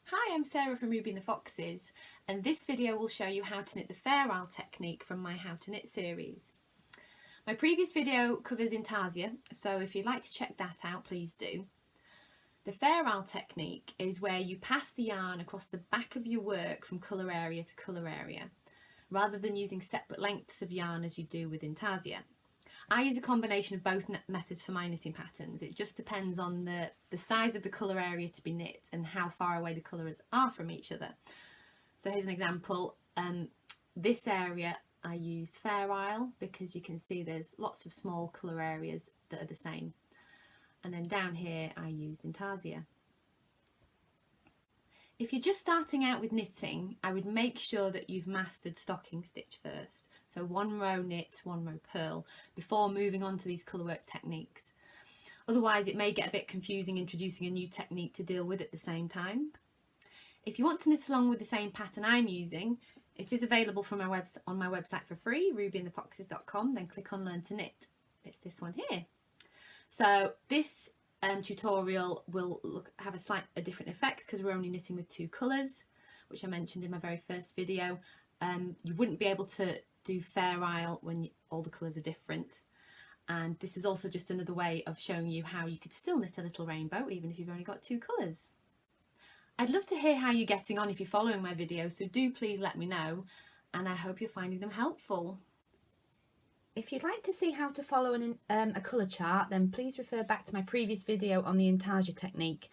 Hi, I'm Sarah from Ruby and the Foxes, and this video will show you how to knit the fair isle technique from my How to Knit series. My previous video covers intarsia, so if you'd like to check that out, please do. The fair isle technique is where you pass the yarn across the back of your work from colour area to colour area, rather than using separate lengths of yarn as you do with intarsia. I use a combination of both methods for my knitting patterns. It just depends on the size of the colour area to be knit and how far away the colours are from each other. So here's an example. This area I used fair isle because you can see there's lots of small colour areas that are the same. And then down here I used intarsia. If you're just starting out with knitting, I would make sure that you've mastered stocking stitch first. So one row knit, one row purl, before moving on to these colourwork techniques. Otherwise it may get a bit confusing introducing a new technique to deal with at the same time. If you want to knit along with the same pattern I'm using, it is available from on my website for free, rubyandthefoxes.com, then click on Learn to Knit. It's this one here. So this tutorial will have a different effect because we're only knitting with two colours, which I mentioned in my very first video. You wouldn't be able to do fair isle when all the colours are different, and this is also just another way of showing you how you could still knit a little rainbow even if you've only got two colours. I'd love to hear how you're getting on if you're following my videos, so do please let me know, and I hope you're finding them helpful. If you'd like to see how to follow a colour chart, then please refer back to my previous video on the intarsia technique.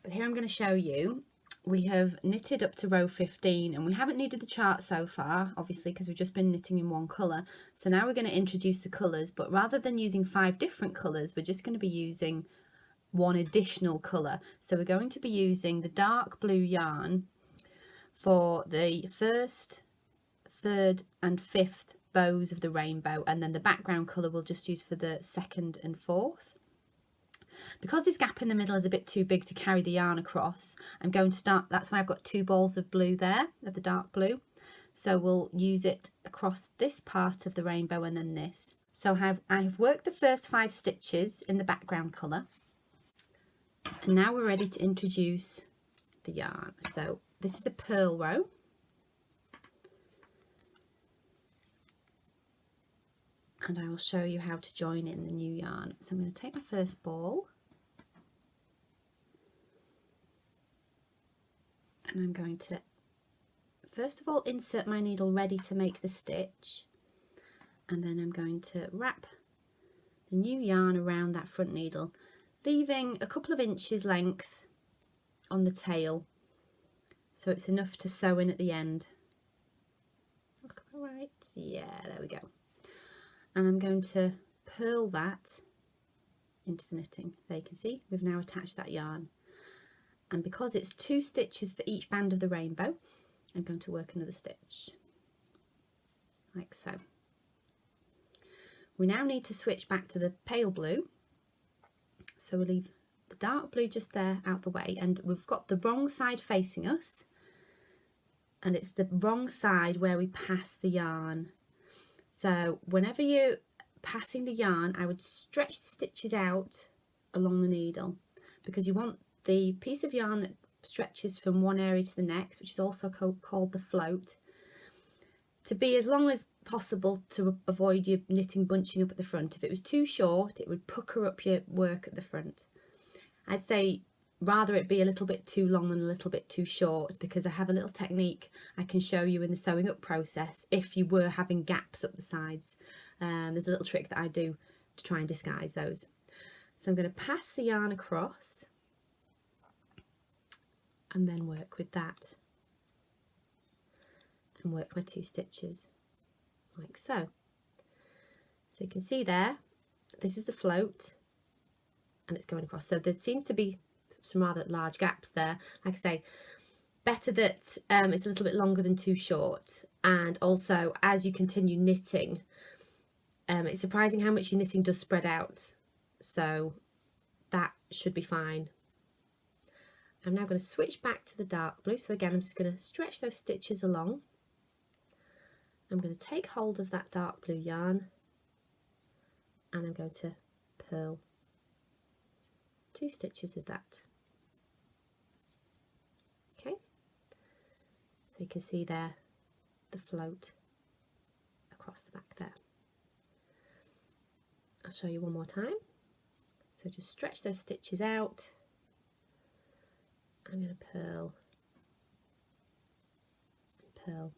But here I'm going to show you. We have knitted up to row 15 and we haven't needed the chart so far, obviously, because we've just been knitting in one colour. So now we're going to introduce the colours, but rather than using 5 different colours, we're just going to be using one additional colour. So we're going to be using the dark blue yarn for the first, third and fifth bows of the rainbow, and then the background colour we'll just use for the second and fourth. Because this gap in the middle is a bit too big to carry the yarn across, I'm going to start, that's why I've got 2 balls of blue there, of the dark blue. So we'll use it across this part of the rainbow and then this. So I've worked the first 5 stitches in the background colour, and now we're ready to introduce the yarn. So this is a purl row. And I will show you how to join in the new yarn. So I'm going to take my first ball and I'm going to first of all insert my needle ready to make the stitch, and then I'm going to wrap the new yarn around that front needle, leaving a couple of inches length on the tail so it's enough to sew in at the end. Look right, yeah, there we go. And I'm going to purl that into the knitting. There you can see we've now attached that yarn, and because it's 2 stitches for each band of the rainbow, I'm going to work another stitch like so. We now need to switch back to the pale blue, so we'll leave the dark blue just there out the way, and we've got the wrong side facing us, and it's the wrong side where we pass the yarn. So whenever you're passing the yarn, I would stretch the stitches out along the needle, because you want the piece of yarn that stretches from one area to the next, which is also called the float, to be as long as possible to avoid your knitting bunching up at the front. If it was too short, it would pucker up your work at the front. I'd say rather it be a little bit too long than a little bit too short, because I have a little technique I can show you in the sewing up process if you were having gaps up the sides. There's a little trick that I do to try and disguise those. So I'm going to pass the yarn across and then work with that and work my 2 stitches like so. So you can see there, this is the float and it's going across. So there seem to be some rather large gaps there. Like I say, better that it's a little bit longer than too short. And also, as you continue knitting, it's surprising how much your knitting does spread out, so that should be fine. I'm now going to switch back to the dark blue. So again, I'm just going to stretch those stitches along. I'm going to take hold of that dark blue yarn and I'm going to purl 2 stitches with that. So you can see there the float across the back there. I'll show you one more time. So just stretch those stitches out. I'm going to purl and purl.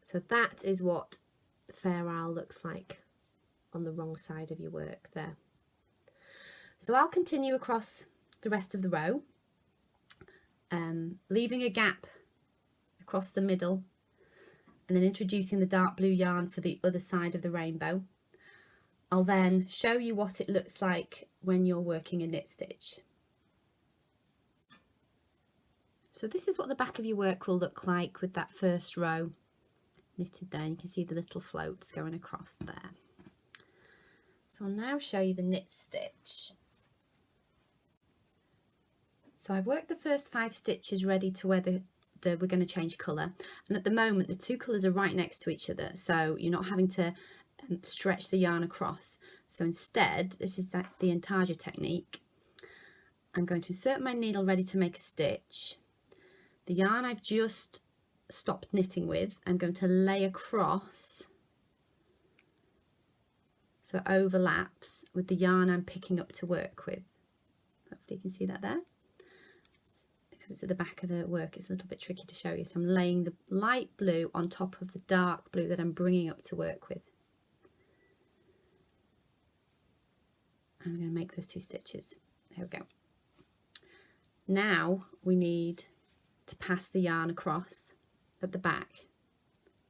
So that is what the Fair Isle looks like on the wrong side of your work there. So I'll continue across the rest of the row, leaving a gap across the middle and then introducing the dark blue yarn for the other side of the rainbow. I'll then show you what it looks like when you're working a knit stitch. So this is what the back of your work will look like with that first row knitted there. You can see the little floats going across there. So I'll now show you the knit stitch. So I've worked the first 5 stitches ready to where we're going to change colour, and at the moment the 2 colours are right next to each other, so you're not having to stretch the yarn across. So instead, this is the intarsia technique. I'm going to insert my needle ready to make a stitch. The yarn I've just stopped knitting with, I'm going to lay across so it overlaps with the yarn I'm picking up to work with. Hopefully you can see that there. Because it's at the back of the work, it's a little bit tricky to show you. So I'm laying the light blue on top of the dark blue that I'm bringing up to work with. I'm going to make those 2 stitches. There we go. Now we need to pass the yarn across at the back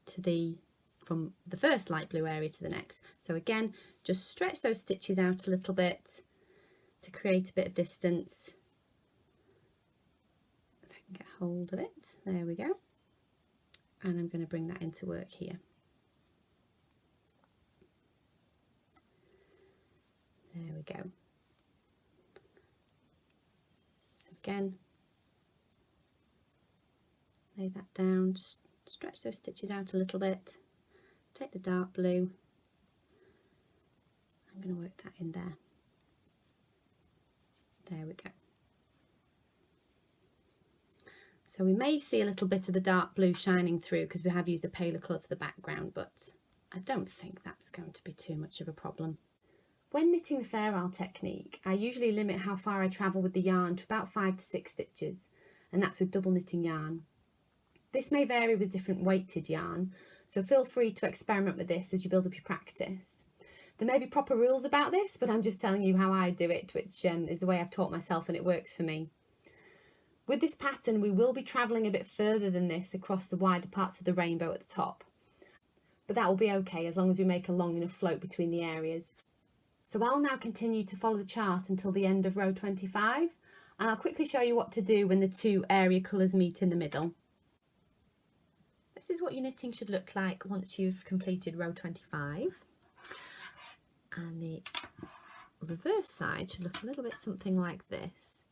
to from the first light blue area to the next. So again, just stretch those stitches out a little bit to create a bit of distance. If I can get hold of it, there we go. And I'm going to bring that into work here. There we go. So again, lay that down, just stretch those stitches out a little bit, take the dark blue, I'm going to work that in there. There we go. So we may see a little bit of the dark blue shining through because we have used a paler colour for the background, but I don't think that's going to be too much of a problem. When knitting the Fair Isle technique, I usually limit how far I travel with the yarn to about 5 to 6 stitches, and that's with double knitting yarn. This may vary with different weighted yarn, so feel free to experiment with this as you build up your practice. There may be proper rules about this, but I'm just telling you how I do it, which is the way I've taught myself and it works for me. With this pattern, we will be travelling a bit further than this across the wider parts of the rainbow at the top, but that will be okay as long as we make a long enough float between the areas. So I'll now continue to follow the chart until the end of row 25, and I'll quickly show you what to do when the 2 area colours meet in the middle. This is what your knitting should look like once you've completed row 25, and the reverse side should look a little bit something like this.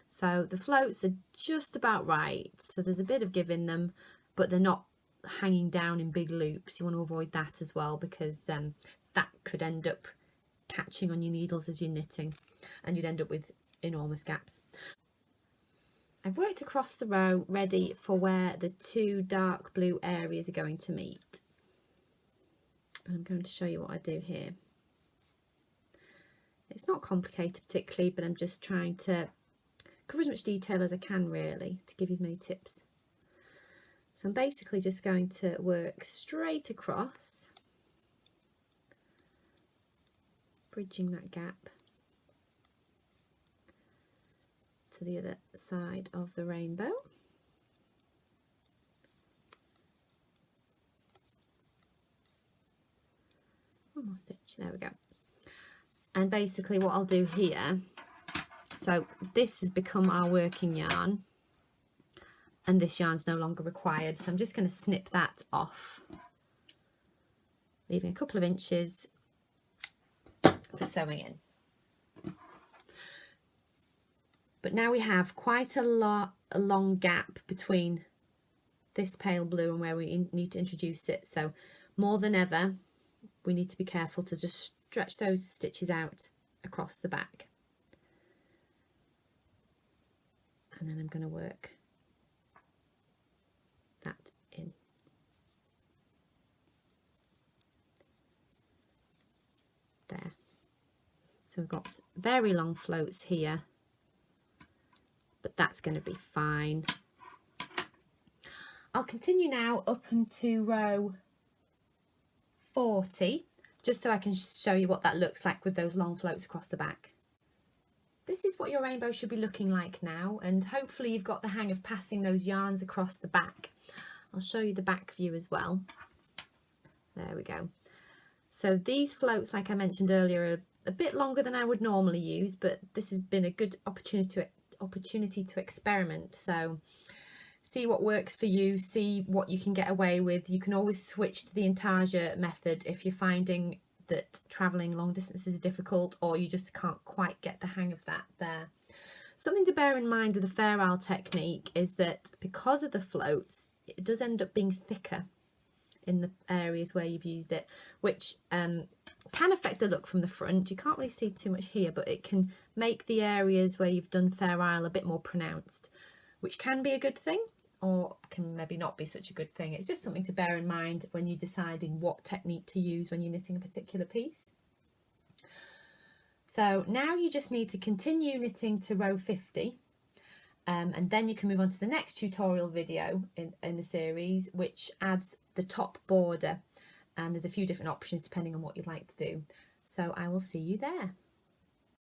So the floats are just about right, so there's a bit of give in them, but they're not hanging down in big loops. You want to avoid that as well, because that could end up catching on your needles as you're knitting and you'd end up with enormous gaps. I've worked across the row ready for where the 2 dark blue areas are going to meet. I'm going to show you what I do here. It's not complicated particularly, but I'm just trying to cover as much detail as I can really to give you as many tips. So I'm basically just going to work straight across, bridging that gap to the other side of the rainbow. One more stitch, there we go. And basically what I'll do here, so this has become our working yarn and this yarn's no longer required, so I'm just going to snip that off, leaving a couple of inches for sewing in. But now we have quite a long gap between this pale blue and where we need to introduce it, so more than ever we need to be careful to just stretch those stitches out across the back and then I'm going to work that in. There. So we've got very long floats here, but that's going to be fine. I'll continue now up into row 40, just so I can show you what that looks like with those long floats across the back. This is what your rainbow should be looking like now, and hopefully you've got the hang of passing those yarns across the back. I'll show you the back view as well. There we go. So these floats, like I mentioned earlier, are a bit longer than I would normally use, but this has been a good opportunity to experiment. So see what works for you, see what you can get away with. You can always switch to the intarsia method if you're finding that travelling long distances is difficult, or you just can't quite get the hang of that there. Something to bear in mind with the fair isle technique is that because of the floats, it does end up being thicker in the areas where you've used it, which can affect the look from the front. You can't really see too much here, but it can make the areas where you've done fair isle a bit more pronounced, which can be a good thing, or can maybe not be such a good thing. It's just something to bear in mind when you're deciding what technique to use when you're knitting a particular piece. So now you just need to continue knitting to row 50, and then you can move on to the next tutorial video in the series, which adds the top border, and there's a few different options depending on what you'd like to do. So I will see you there.